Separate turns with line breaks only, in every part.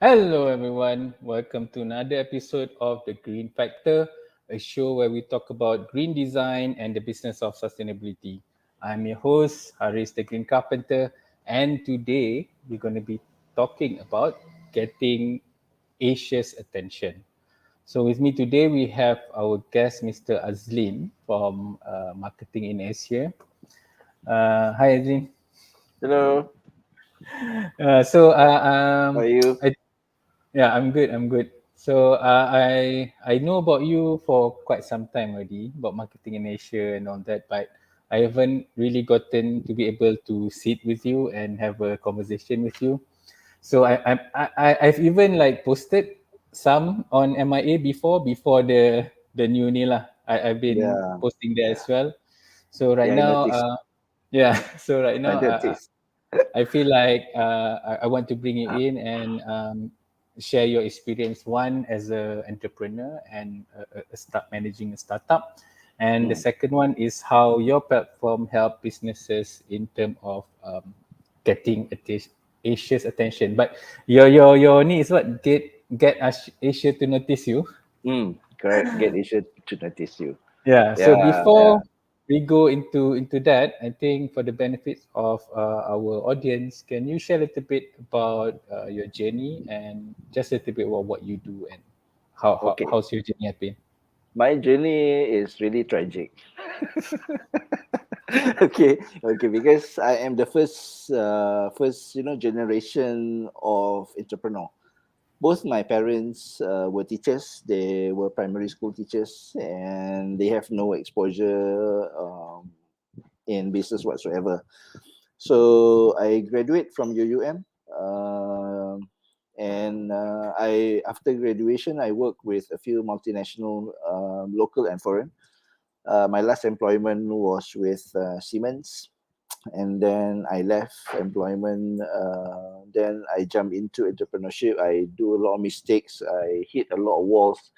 Hello, everyone. Welcome to another episode of The Green Factor, a show where we talk about green design and the business of sustainability. I'm your host, Haris the Green Carpenter, and today we're going to be talking about getting Asia's attention. So, with me today, we have our guest, Mr. Azleen from Marketing in Asia. Hi, Azleen.
Hello,
Uh, so, uh,
how are
um,
you?
I Yeah, I'm good. I'm good. So I know about you for quite some time already about marketing in Asia and all that, but I haven't really gotten to be able to sit with you and have a conversation with you. So I've even like posted some on MIA before the new ni lah. I've been
Yeah,
posting there
yeah,
as well. So right
yeah. I
now,
noticed.
yeah. So right
I
now,
noticed.
I feel like I want to bring you in and share your experience. One as a entrepreneur and start managing a startup, and the
Mm.
second one is how your platform help businesses in terms of getting Asia's attention. But your need is what get Asia to notice you.
Correct. Get Asia to notice you.
Yeah. So
Yeah, yeah.
before we go into that, I think for the benefits of our audience, can you share a little bit about your journey and just a little bit about what you do and
Okay.
how's your journey have been?
My journey is really tragic. Okay. Because I am the first generation of entrepreneur. Both my parents were teachers. They were primary school teachers, and they have no exposure in business whatsoever. So I graduate from UUM, and I after graduation I work with a few multinational, local and foreign. My last employment was with Siemens, and then I left employment. Then I jumped into entrepreneurship. I do a lot of mistakes. I hit a lot of walls,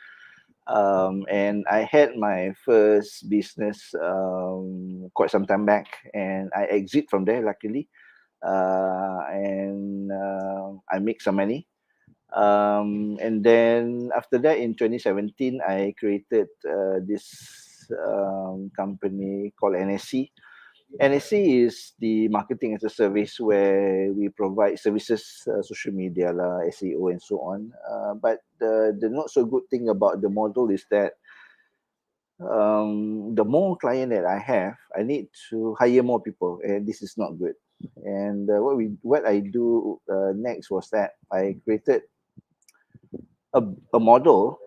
and I had my first business quite some time back, and I exit from there luckily, and I make some money. And then after that, in 2017, I created this company called NSC. NSC is the marketing as a service where we provide services, social media, lah, SEO, and so on. But the not so good thing about the model is that the more client that I have, I need to hire more people, and this is not good. And what I do next was that I created a, a model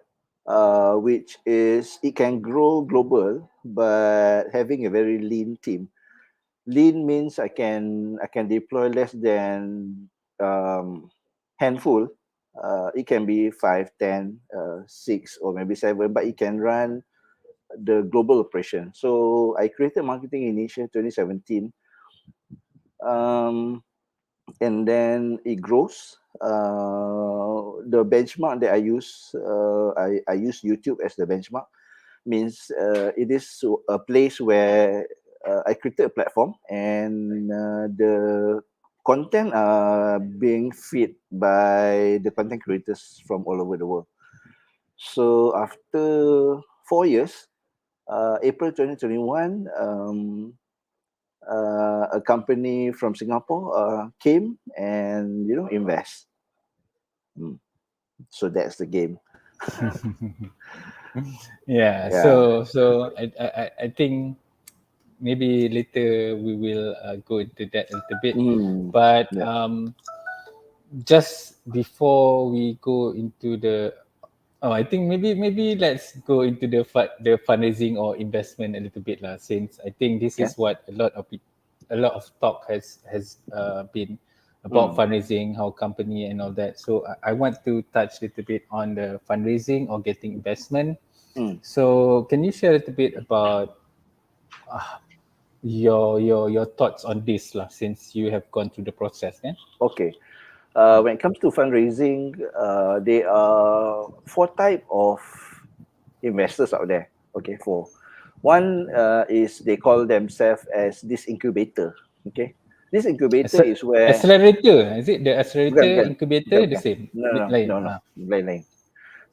which is it can grow global, but having a very lean team. Lean means I can deploy less than handful. It can be 5, 10, 6, or maybe 7, but it can run the global operation. So I created Marketing in Asia 2017, um, and then it grows. The benchmark that I use, I use YouTube as the benchmark. Means it is a place where I created a platform, and the content are being fed by the content creators from all over the world. So after 4 years, April 2021, a company from Singapore came and invest. Mm. So that's the game.
Yeah.
Yeah.
So I think maybe later we will go into that a little bit, but
Yeah.
just before we go into the I think maybe let's go into the fundraising or investment a little bit lah. Since I think this
Okay.
is what a lot of talk has been about
Mm.
fundraising, how company and all that. So I want to touch a little bit on the fundraising or getting investment.
Mm.
So can you share a little bit about your thoughts on this lah? Since you have gone through the process, yeah?
Okay. When it comes to fundraising, there are four type of investors out there. Okay, four. One is they call themselves as this incubator. Okay, This incubator is where
Accelerator, is it the
bukan,
accelerator
bukan,
incubator
bukan,
the
bukan.
same?
No, no,
Lain.
no, no. Lain.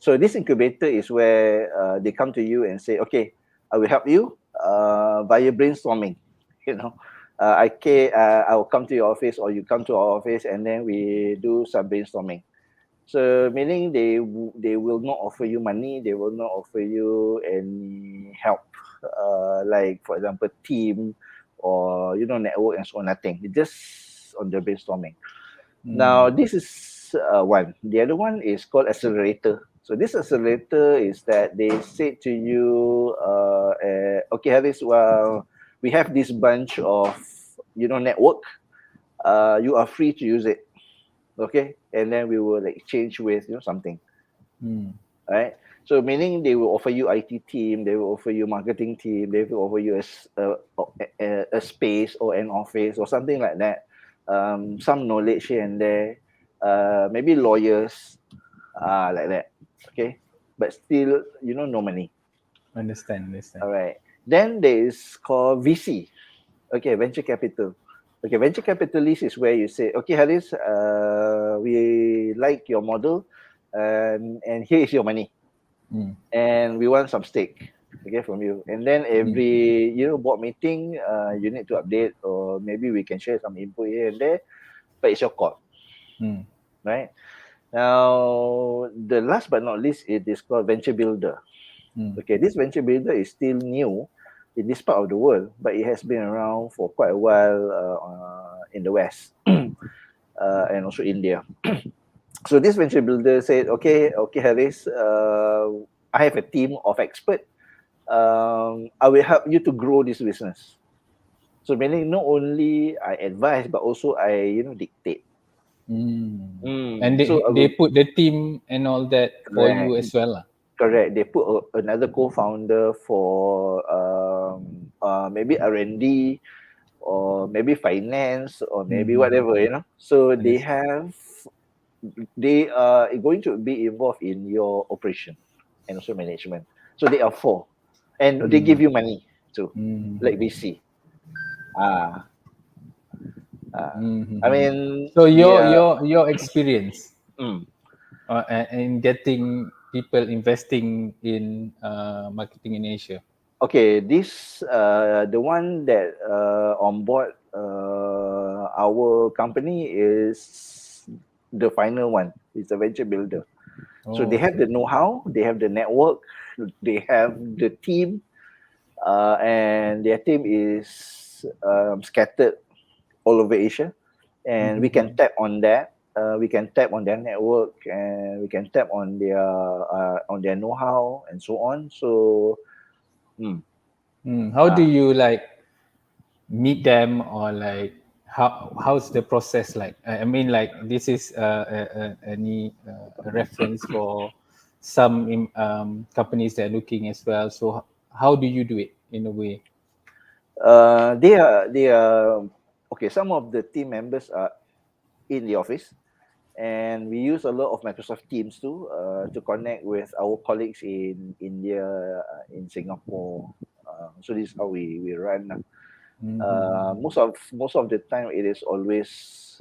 So this incubator is where they come to you and say, okay, I will help you via brainstorming. You know, I will come to your office or you come to our office and then we do some brainstorming. So meaning they will not offer you money, they will not offer you any help, like for example team or network and so on. Nothing. It's just on the brainstorming. Now this is one. The other one is called accelerator. So this accelerator is that they say to you, okay, Harris, well, we have this bunch of network. You are free to use it. Okay, and then we will exchange with something. Right. So meaning they will offer you IT team, they will offer you marketing team, they will offer you a space or an office or something like that. Some knowledge here and there, maybe lawyers, like that. Okay, but still, no money.
Understand.
All right. Then there is called VC. Okay, venture capital. Okay, venture capitalist is where you say, okay, Haris, we like your model, and here is your money, and we want some stake, okay, from you. And then every board meeting, you need to update, or maybe we can share some input here and there, but it's your call, right? Now, the last but not least, it is called venture builder. Okay, this venture builder is still new in this part of the world, but it has been around for quite a while in the West and also India. So this venture builder said, okay, Harris, I have a team of experts. I will help you to grow this business. So meaning not only I advise, but also I dictate.
And
So I
they
will
put the team and all that for you
correct.
as well lah.
Correct. They put another co-founder for maybe R&D or maybe finance or maybe whatever, So they are going to be involved in your operation and also management. So they are four, and they give you money too, like VC. Ah, I mean,
So
they are.
your experience
Mm,
in getting people investing in marketing in Asia.
okay, this the one that on board our company is the final one. It's a venture builder. So they have the know-how, they have the network, they have the team, and their team is scattered all over Asia, and we can tap on that. We can tap on their network, and we can tap on their know-how and so on. So,
How do you like meet them, or like how's the process like? I mean, like this is any a reference for some companies that are looking as well. So how do you do it in a way?
they are okay. Some of the team members are in the office, and we use a lot of Microsoft Teams too to connect with our colleagues in India, in Singapore. So this is how we run. Most of the time, it is always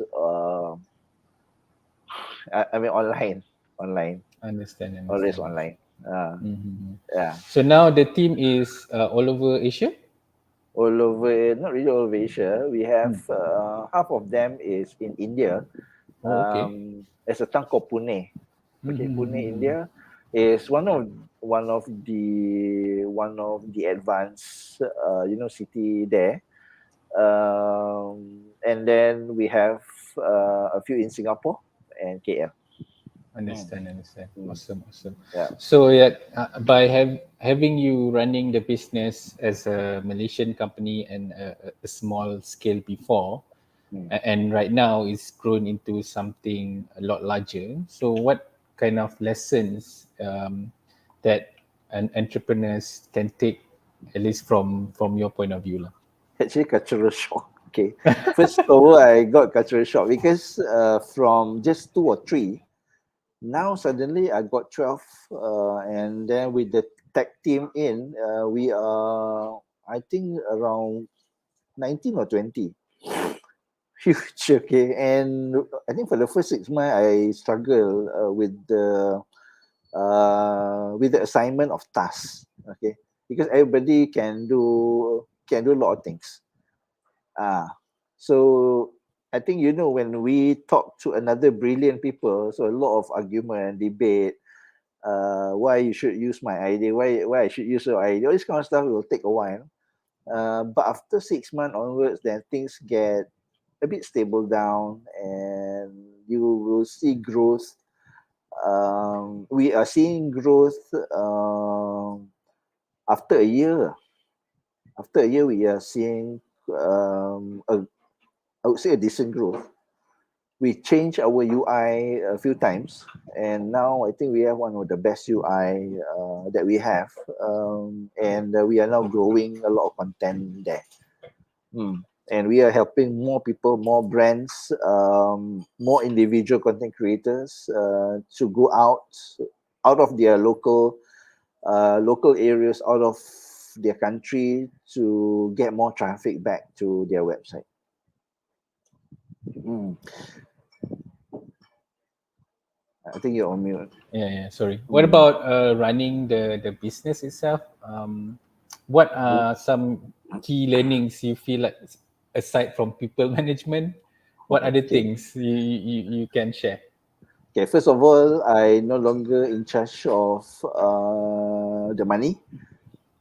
I mean online, always
Understand.
online. Yeah,
So now the team is all over Asia.
all over, not really all over Asia. We have half of them is in India.
Oh, okay.
There's a town called Pune. Okay, Pune, India is one of the advanced city there. And then we have a few in Singapore and KL.
Understand.
Mm.
Awesome.
Yeah.
So yeah, by having you running the business as a Malaysian company and a small scale before, and right now it's grown into something a lot larger. So what kind of lessons that an entrepreneurs can take, at least from your point of view lah?
Actually, cultural shock. Okay. First of all, I got cultural shock because from just two or three, now suddenly I got 12, and then with the tech team in, we are, I think, around 19 or 20. huge. Okay, and I think for the first 6 months, I struggle with the assignment of tasks. Okay, because everybody can do a lot of things. Ah, so I think when we talk to another brilliant people, so a lot of argument, debate, why you should use my idea, why I should use your idea, all this kind of stuff will take a while. But after 6 months onwards, then things get a bit stable down, and you will see growth. We are seeing growth after a year. After a year, we are seeing I would say a decent growth. We changed our UI a few times, and now I think we have one of the best UI that we have, and we are now growing a lot of content there. And we are helping more people, more brands, more individual content creators to go out of their local areas, out of their country, to get more traffic back to their website. Mm. I think you're on mute.
Yeah, sorry. What
Mm.
about running the business itself? What are some key learnings you feel like, aside from people management, what other
Okay.
things you can share?
Okay. First of all, I no longer in charge of the money.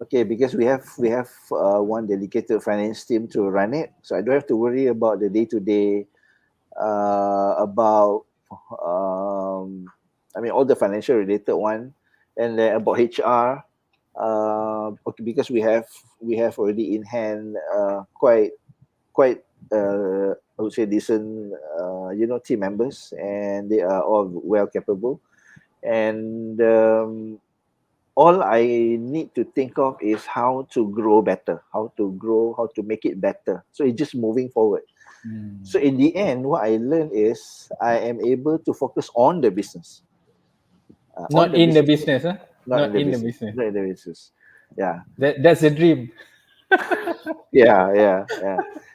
Okay, because we have one dedicated finance team to run it, so I don't have to worry about the day to day, about all the financial related one, and then about HR. Okay, because we have already in hand quite I would say decent team members, and they are all well capable. And all I need to think of is how to grow better, how to make it better. So it's just moving forward. So in the end, what I learned is I am able to focus on the business, on
Not
the
in the
business,
business, huh?
not in
Not
the
in the
business,
business.
not in the business. Yeah,
That's the dream.
yeah.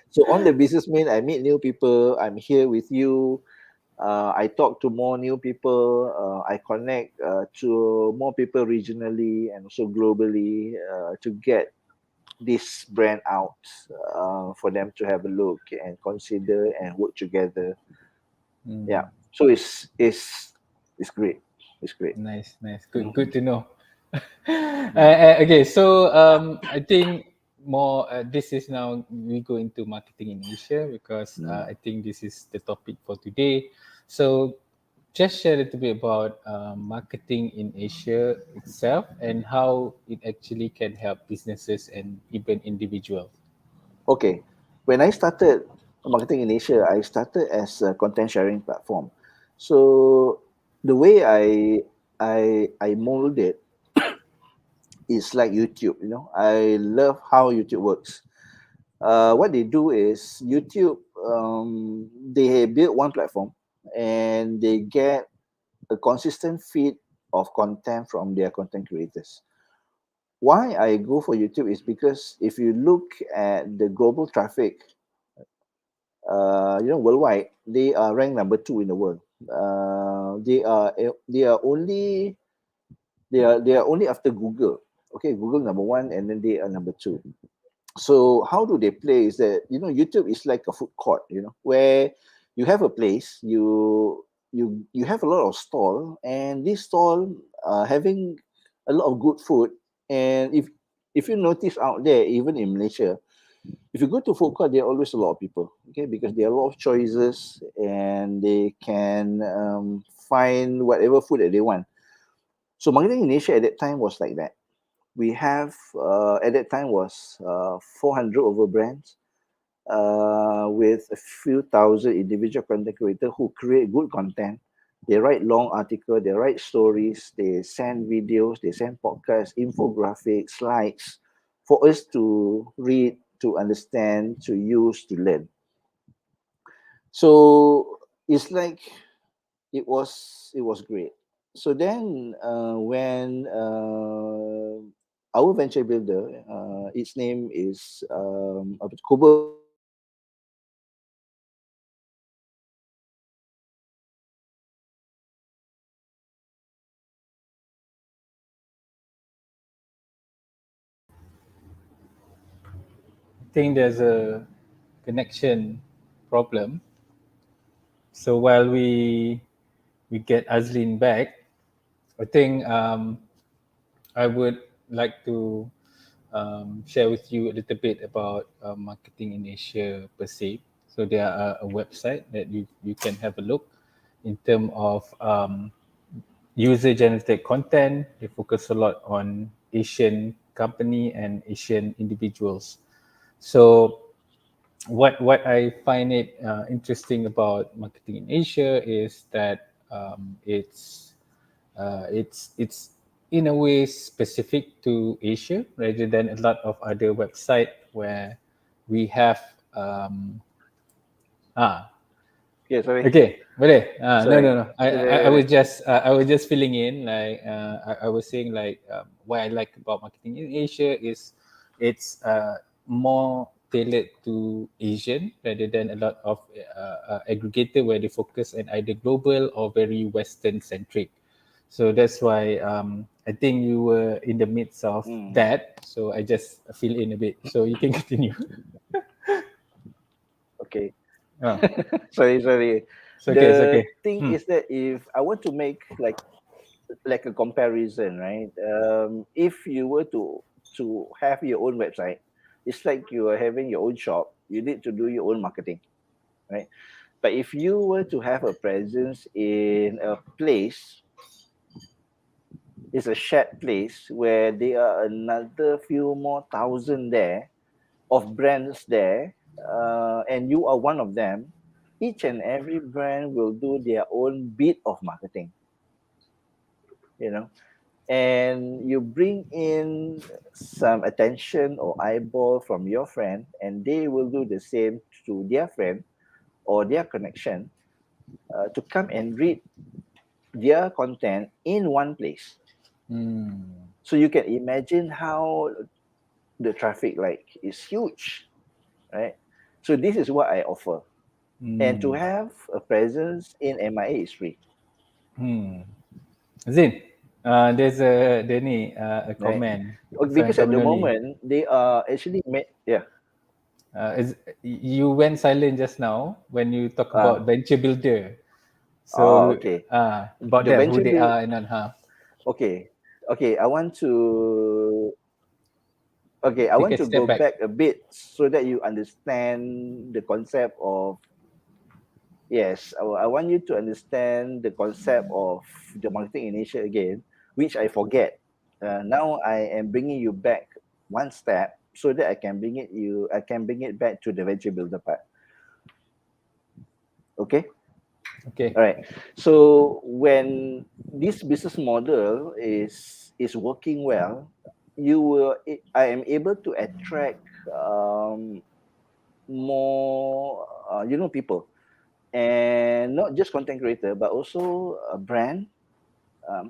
So on the business mean I meet new people. I'm here with you. I talk to more new people. I connect to more people regionally and also globally, to get this brand out, for them to have a look and consider and work together. Yeah. So it's great. It's great.
Nice, nice. Good
Mhm.
to know.
Mm.
Okay, so I think more. This is now we go into marketing in Asia because
Mm.
I think this is the topic for today. So just share a little bit about marketing in Asia itself and how it actually can help businesses and even individuals.
Okay. When I started marketing in Asia, I started as a content sharing platform. So the way I mold it is like YouTube. I love how YouTube works. What they do is YouTube. They build one platform, and they get a consistent feed of content from their content creators. Why I go for YouTube is because if you look at the global traffic, worldwide, they are ranked number two in the world. They are only after Google. Okay, Google number one, and then they are number two. So how do they play is that YouTube is like a food court, where you have a place, you have a lot of stall, and this stall having a lot of good food. And if you notice out there, even in Malaysia, if you go to food court, there are always a lot of people. Okay, because there are a lot of choices, and they can find whatever food that they want. So marketing in Asia at that time was like that. We have at that time was 400 over brands, with a few thousand individual content creators who create good content. They write long articles, they write stories, they send videos, they send podcasts, infographics, slides for us to read, to understand, to use, to learn. So it's like it was great. So then, when our venture builder, its name is Kobo
think there's a connection problem. So while we get Azleen back, I think I would like to share with you a little bit about marketing in Asia per se. So there are a website that you can have a look in terms of user generated content. They focus a lot on Asian company and Asian individuals. So what I find it interesting about marketing in Asia is that it's in a way specific to Asia rather than a lot of other website where we have um, ah
Okay, sorry.
okay, boleh. No,
Sorry.
no, no. I was just filling in. Like I was saying, like what I like about marketing in Asia is it's more tailored to Asian rather than a lot of aggregator where they focus on either global or very Western centric. So that's why I think you were in the midst of
Mm.
that. So I just fill in a bit. So you can continue.
Okay.
Ah,
Sorry, sorry.
it's okay. It's
The
okay.
thing
Hmm.
is that if I want to make like a comparison, right? If you were to have your own website, it's like you are having your own shop. You need to do your own marketing, right? But if you were to have a presence in a place, it's a shared place where there are another few more thousand there of brands there, and you are one of them. Each and every brand will do their own bit of marketing, you know, and you bring in some attention or eyeball from your friend, and they will do the same to their friend or their connection, to come and read their content in one place.
Hmm.
So you can imagine how the traffic like is huge, right? So this is what I offer, and to
Hmm.
have a presence in MIA is free,
Hmm. Zin, there's a
right?
comment from
Because at the
Noli.
moment they are actually made, yeah.
You went silent just now when you talk
uh,
about venture builder.
oh,
So
okay.
about
The
them, who
venture
they
build,
are and on how.
okay, okay. I
Take
want
a
to
step
go
back.
back a bit so that you understand the concept of, yes, I want you to understand the concept of the marketing in Asia again, which I forget. Now I am bringing you back one step so that I can bring it back to the venture builder part. Okay.
Okay.
All right. So when this business model is working well, I am able to attract more people, and not just content creator but also a brand,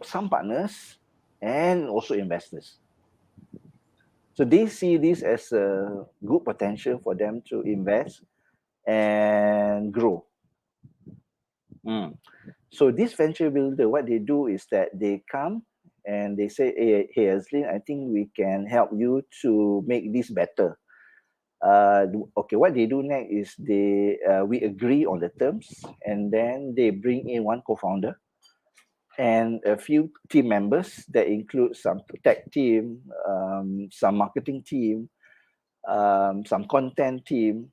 some partners, and also investors. So they see this as a good potential for them to invest and grow. Mm. So this venture builder, what they do is that they come and they say, hey Azleen, I think we can help you to make this better. Okay, what they do next is we agree on the terms, and then they bring in one co-founder and a few team members that include some tech team, some marketing team, some content team,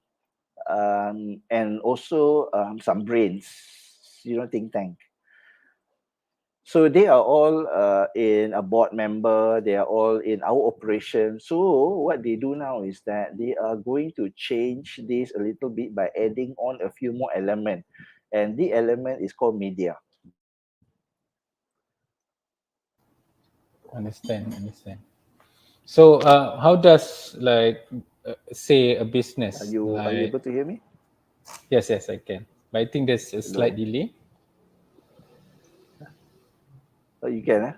and also some brains, think tank. So they are all in a board member. They are all in our operation. So what they do now is that they are going to change this a little bit by adding on a few more elements, and the element is called media.
Understand. So how does like say a business
Are you
like
able to hear me?
yes, I can. But I think there's a slight
Hello.
delay.
Oh, you can.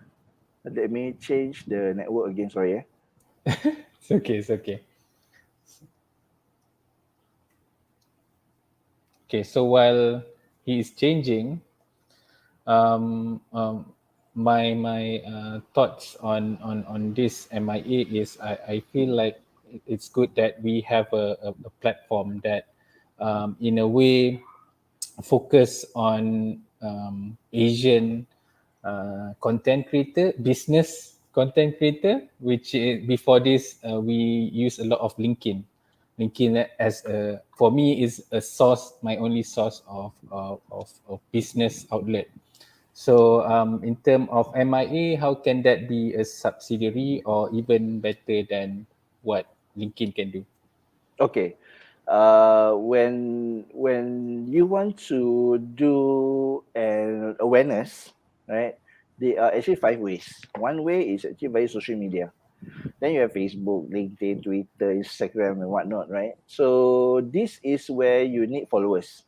Let me change the network again. Sorry.
It's okay. Okay, so while he is changing, um, um, my thoughts on this MIA is I feel like it's good that we have a platform that, in a way, focus on Asian content creator, business content creator, which is, before this we use a lot of LinkedIn. LinkedIn as a, for me, is a source, my only source of business outlet. So in terms of MIA, how can that be a subsidiary or even better than what LinkedIn can do?
Okay. When you want to do an awareness, right? There are actually five ways. One way is actually via social media. Then you have Facebook, LinkedIn, Twitter, Instagram, and whatnot, right? So this is where you need followers.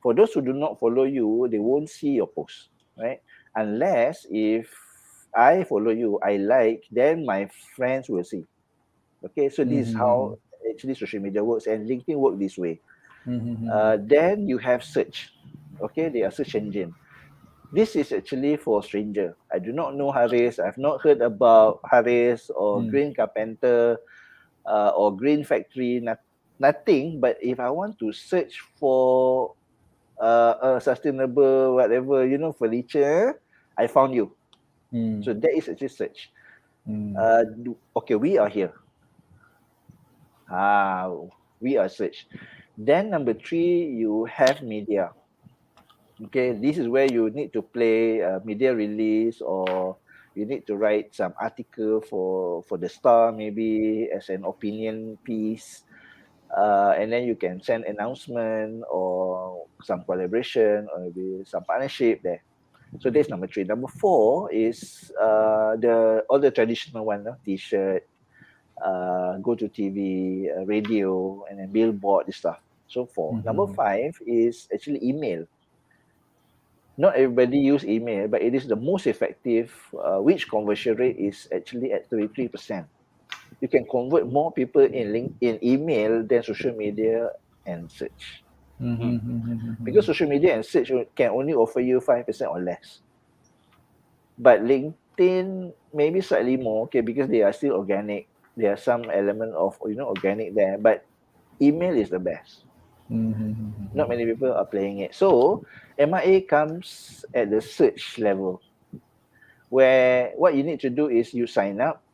For those who do not follow you, they won't see your post, right? Unless if I follow you, I like, then my friends will see. Okay, so this is
Mm-hmm.
how actually social media works, and LinkedIn work this way.
Mm-hmm.
Then you have search. Okay, they are search engine. This is actually for stranger. I do not know Haris. I've not heard about Haris or
Mm.
Green Carpenter or Green Factory. Nothing. But if I want to search for a sustainable whatever furniture, I found you.
Mm.
So that is actually search.
Mm.
Okay, we are here. Ah, we are search. Then number three, you have media. Okay, this is where you need to play media release, or you need to write some article for the Star, maybe as an opinion piece, and then you can send announcement or some collaboration or maybe some partnership there. So that's number three. Number four is the all the traditional one, no? T-shirt, go to TV, radio, and then billboard, this stuff. So four. Number
Mm-hmm.
five is actually email. Not everybody use email, but it is the most effective, which conversion rate is actually at 33%. You can convert more people in email than social media and search. Mm.
Mm-hmm.
Because social media and search can only offer you 5% or less. But LinkedIn maybe slightly more, okay, because they are still organic. There are some element of organic there, but email is the best. Not many people are playing it. So MIA comes at the search level, where what you need to do is you sign up.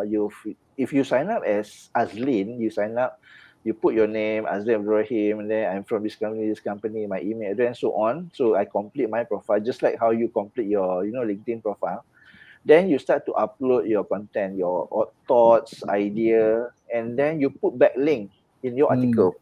You If you sign up as Azleen, you sign up, you put your name, Azleen Abdul Rahim, and then I'm from this company, my email address, and so on. So I complete my profile just like how you complete your LinkedIn profile. Then you start to upload your content, your thoughts, idea, and then you put back link in your
Mm.
article.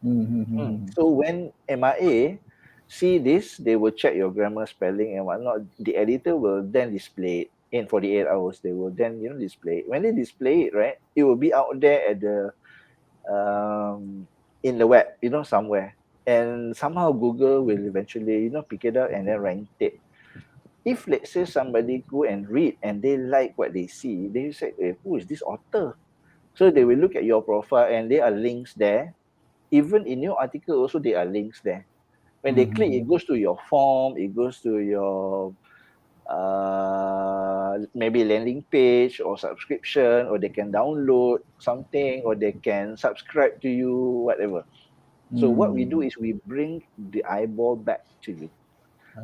Mm.
So when MIA see this, they will check your grammar, spelling, and whatnot. The editor will then display it in 48 hours. They will then display it. When they display it, right, it will be out there at the in the web, somewhere. And somehow Google will eventually pick it up and then rank it. If let's say somebody go and read and they like what they see, they will say, who is this author? So they will look at your profile and there are links there. Even in your article also there are links there. When they click,
Mm.
it goes to your form, it goes to your maybe landing page or subscription, or they can download something, or they can subscribe to you, whatever. So what we do
Mm.
is we bring the eyeball back to you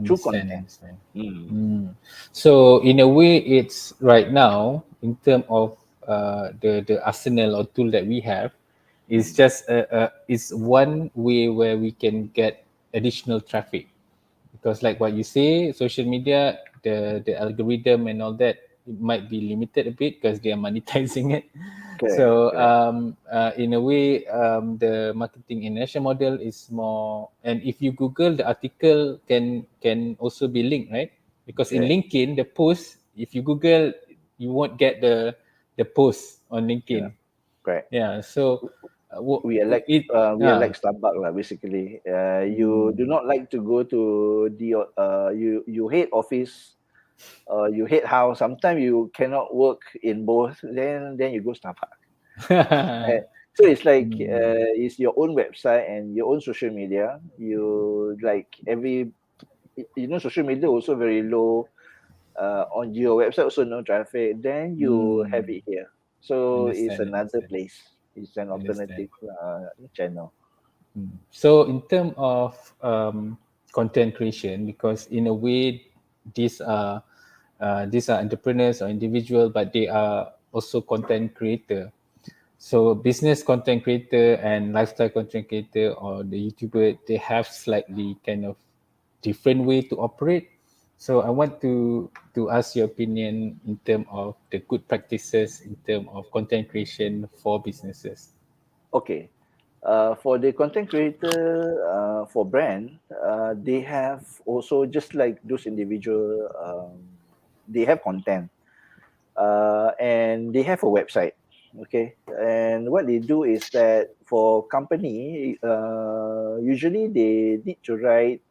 through
Understand,
content.
understand.
Mm.
Mm. So in a way, it's right now in terms of the arsenal or tool that we have, is
Mm.
just is one way where we can get additional traffic, because like what you say, social media, the algorithm and all that, it might be limited a bit because they are monetizing it.
Correct,
So
correct.
in a way, the marketing inertia model is more, and if you Google, the article can also be linked, right? Because in
Correct.
LinkedIn, the post, if you Google, you won't get the post on
Yeah,
LinkedIn.
correct.
Yeah, so it
We are like Starbucks lah, basically. You do
mm,
not like to go to the you hate office, you hate house. Sometimes you cannot work in both. Then you go Starbucks. Right? So it's like
mm,
it's your own website and your own social media. You like social media also very low. On your website also no traffic. Then you have
mm,
it here. So it's
Understand,
another
understand,
place. It's an
understand.
alternative channel.
So in terms of content creation, because in a way these are entrepreneurs or individual, but they are also content creator. So business content creator and lifestyle content creator or the YouTuber, they have slightly kind of different way to operate. So I want to ask your opinion in terms of the good practices in terms of content creation for businesses.
Okay. For the content creator, for brand, they have also just like those individual, they have content, and they have a website. Okay, and what they do is that for company, usually they need to write.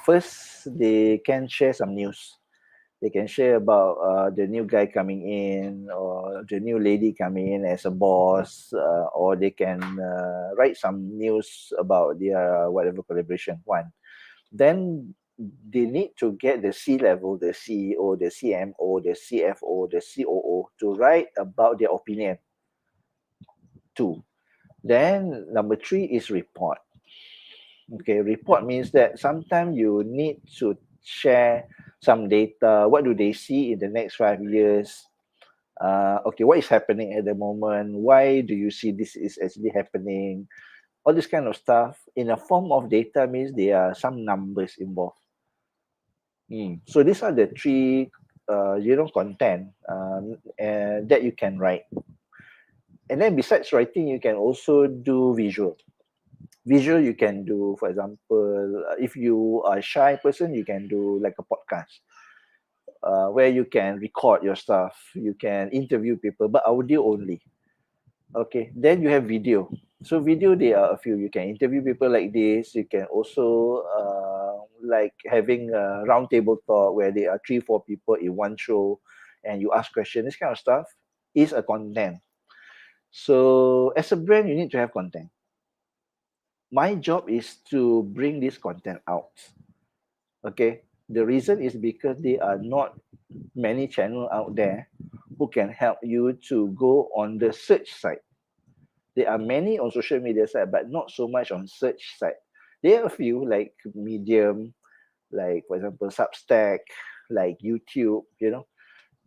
First, they can share some news. They can share about the new guy coming in or the new lady coming in as a boss, or they can write some news about their whatever collaboration one. Then they need to get the C level, the CEO, the CMO, the CFO, the COO to write about their opinion too. Then number three is report. Okay, report means that sometimes you need to share some data. What do they see in the next 5 years? Okay, what is happening at the moment? Why do you see this is actually happening? All this kind of stuff in a form of data means there are some numbers involved. So these are the three, content that you can write. And then besides writing, you can also do visual. Visual, you can do, for example, if you are a shy person, you can do like a podcast where you can record your stuff. You can interview people, but audio only. Okay, then you have video. So video, there are a few. You can interview people like this. You can also like having a round table talk where there are three, four people in one show, and you ask questions. This kind of stuff is a content. So as a brand, you need to have content. My job is to bring this content out. Okay, the reason is because there are not many channels out there who can help you to go on the search side. There are many on social media side, but not so much on search side. There are a few like Medium, like for example Substack, like YouTube,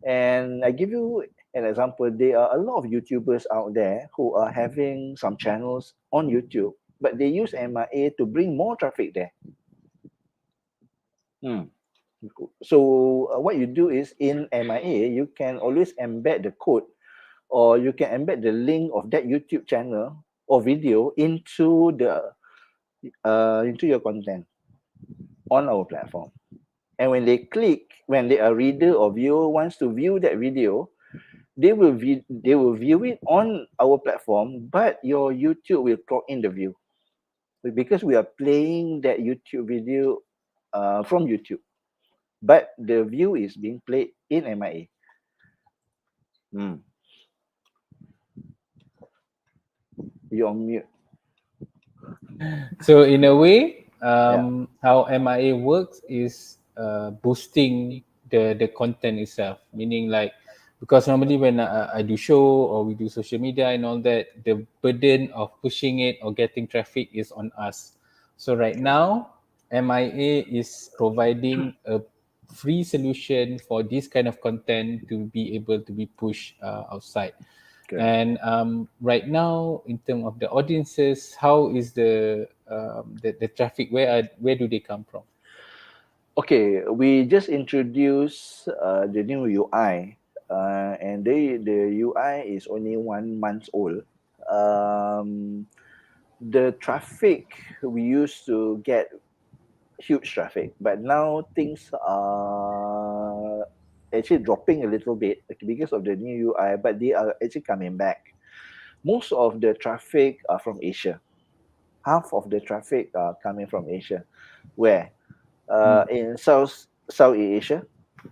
And I give you an example. There are a lot of YouTubers out there who are having some channels on YouTube, but they use MIA to bring more traffic there. Hmm. So what you do is in MIA, you can always embed the code or you can embed the link of that YouTube channel or video into your content on our platform. And when they click, when they are reader or viewer wants to view that video, they will view it on our platform, but your YouTube will clock in the view because we are playing that YouTube video from YouTube, but the view is being played in MIA. Hmm. You're on mute.
So in a way,
Yeah.
how MIA works is boosting the content itself. Meaning like, because normally when I do show or we do social media and all that, the burden of pushing it or getting traffic is on us. So right now, MIA is providing a free solution for this kind of content to be able to be pushed outside.
Correct.
And right now, in terms of the audiences, how is the traffic? Where do they come from?
Okay, we just introduced the new UI, and the UI is only 1 month old. Um, the traffic we used to get huge traffic, but now things are actually dropping a little bit because of the new UI, but they are actually coming back. Most of the traffic are from Asia. Half of the traffic are coming from Asia, where in Southeast Asia,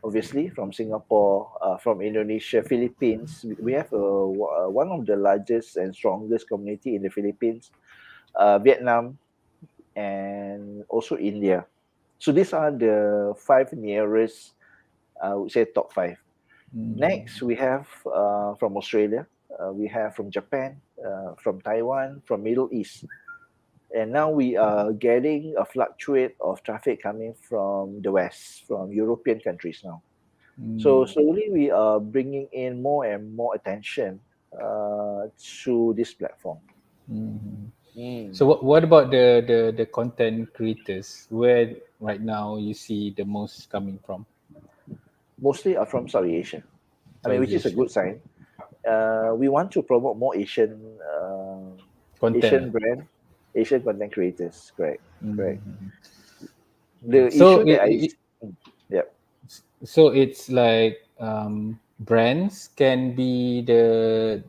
obviously from Singapore, from Indonesia, Philippines. We have one of the largest and strongest community in the Philippines, Vietnam, and also India. So these are the five nearest, I would say top five. Next, we have from Australia, we have from Japan, from Taiwan, from Middle East. And now we are getting a fluctuate of traffic coming from the West, from European countries now. So
Mm.
slowly we are bringing in more and more attention to this platform.
Mhm.
Mm.
So what about the content creators? Where right now you see the most coming from?
Mostly are from South Asia. I mean, which
Southeast
is a
Asia
good sign. We want to promote more
content.
Asian brand, Asian content creators. Correct, correct.
Mhm.
The
So
issue that yeah,
so it's like brands can be the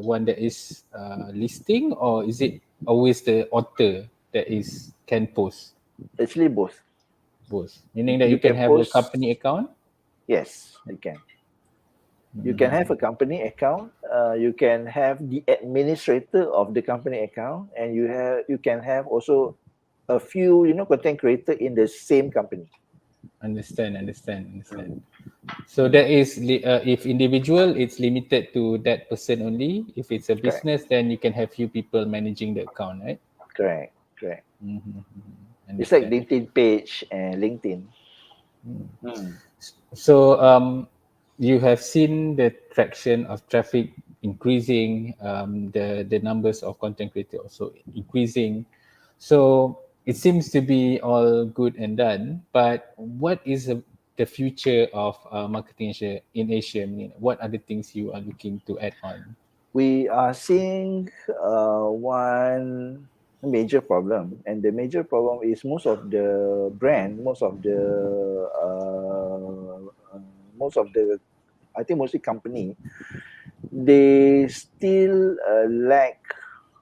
one that is listing, or is it always the author that is can post
actually both.
both? Meaning that
You
you can
can
have a
post,
company account.
yes, you can. You can have
Mhm.
a company account. You can have the administrator of the company account, and you can have also a few content creator in the same company.
Understand.
Mm.
So that is if individual, it's limited to that person only. If it's a
Correct,
business, then you can have few people managing the account, right?
correct, correct.
Mm-hmm.
It's like
Understand.
LinkedIn page and LinkedIn. Mm.
So you have seen the traction of traffic increasing, the numbers of content creators also increasing. So it seems to be all good and done. But what is the future of marketing in Asia? I mean, what are the things you are looking to add on?
We are seeing one major problem, and the major problem is most of the, I think mostly company, they still lack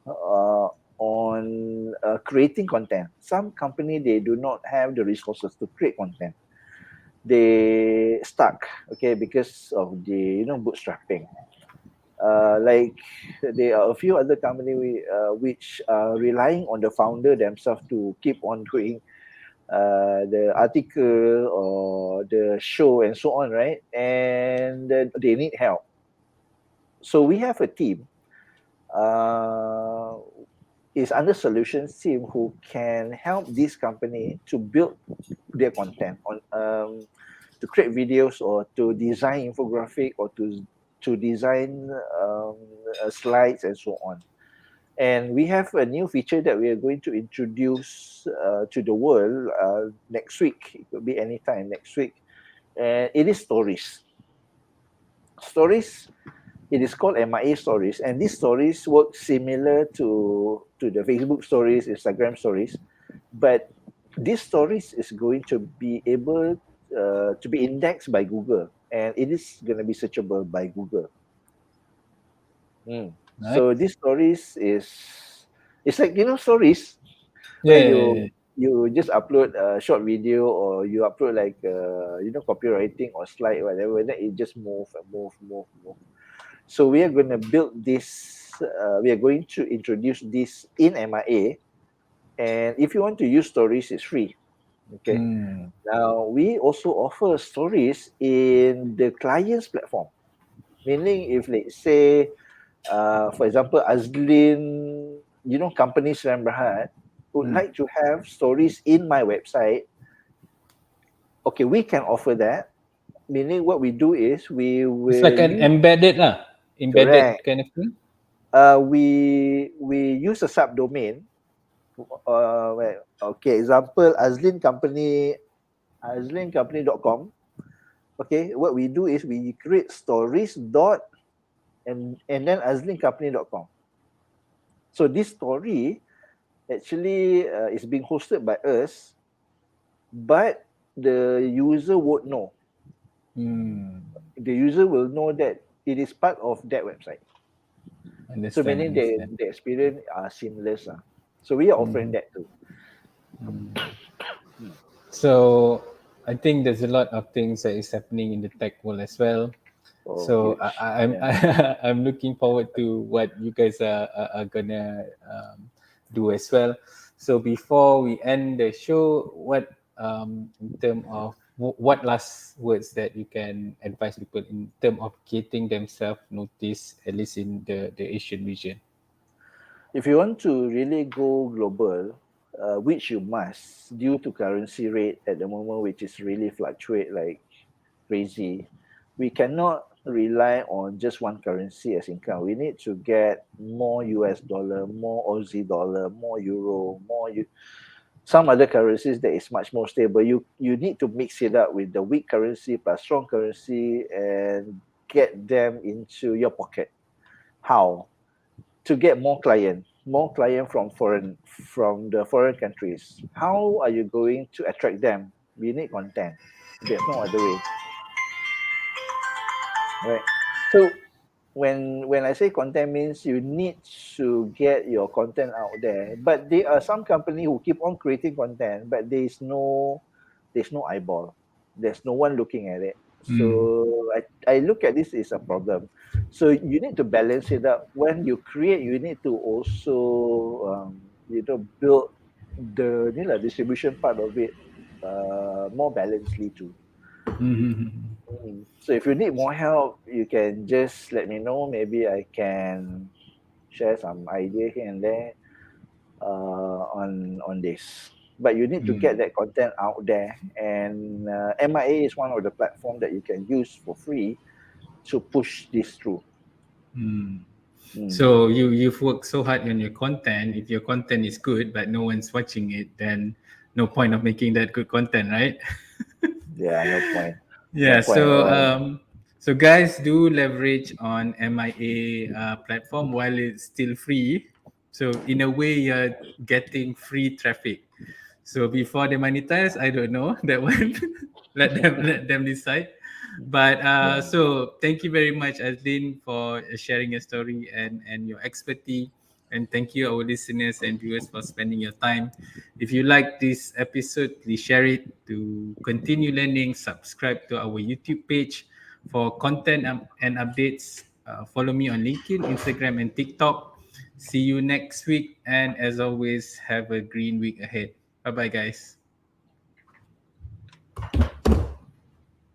uh, on creating content. Some company they do not have the resources to create content. They stuck, okay, because of the bootstrapping. Like there are a few other company which are relying on the founder themselves to keep on doing the article or the show and so on, right? And then they need help. So we have a team uh, is under solutions team who can help this company to build their content on to create videos or to design infographic or to design slides and so on. And we have a new feature that we are going to introduce to the world next week. It could be anytime next week. And it is stories. Stories, it is called MIA stories. And these stories work similar to the Facebook stories, Instagram stories. But these stories is going to be able to be indexed by Google. And it is going to be searchable by Google. Mm. So
Nice.
these stories is it's like stories
Yeah,
where
yeah, yeah, yeah.
you just upload a short video or you upload like copywriting or slide or whatever, then it just move. So we are going to build this. We are going to introduce this in MIA, and if you want to use stories, it's free. Okay.
Hmm.
Now we also offer stories in the client's platform. Meaning, if let's say for example, Azleen, company Sdn Bhd would
Hmm.
like to have stories in my website. Okay, we can offer that. Meaning, what we do is we
It's
will
like an
use
embedded lah, embedded
correct.
kind of thing.
We use a subdomain. Okay, example azleencompany.com. Okay, what we do is we create stories dot and then azleencompany.com. So this story actually is being hosted by us, but the user won't know.
Hmm.
The user will know that it is part of that website. So meaning
Understand.
the experience are seamless. So we are offering
Mhm.
that too.
So I think there's a lot of things that is happening in the tech world as well.
Oh,
So
huge.
I'm
Yeah.
I'm looking forward to what you guys are gonna do as well. So before we end the show, what in term of what last words that you can advise people in terms of getting themselves noticed, at least in the Asian region?
If you want to really go global, which you must, due to currency rate at the moment, which is really fluctuate like crazy, we cannot rely on just one currency as income. We need to get more US dollar, more Aussie dollar, more euro, some other currencies that is much more stable. You need to mix it up with the weak currency plus strong currency and get them into your pocket. How? To get more client from the foreign countries. How are you going to attract them? We need content. There's no other way, right? So when I say content means you need to get your content out there. But there are some company who keep on creating content, but there's no eyeball. There's no one looking at it.
Mm.
So I look at this as a problem. So you need to balance it up. When you create, you need to also build the distribution part of it more balancedly too.
Mm-hmm.
So if you need more help, you can just let me know. Maybe I can share some idea here and there on this. But you need to
Mm.
get that content out there, and MIA is one of the platform that you can use for free to push this through.
Mm.
Mm.
So you've worked so hard on your content. If your content is good but no one's watching it, then no point of making that good content, right?
Yeah, no point. No
Yeah.
point.
So guys, do leverage on MIA platform while it's still free. So in a way, you're getting free traffic. So before they monetize, I don't know that one. Let them decide. But
Yeah.
so thank you very much, Azleen, for sharing your story and your expertise. And thank you, our listeners and viewers, for spending your time. If you like this episode, please share it. To continue learning, subscribe to our YouTube page for content and updates. Follow me on LinkedIn, Instagram, and TikTok. See you next week. And as always, have a green week ahead. Bye bye, guys.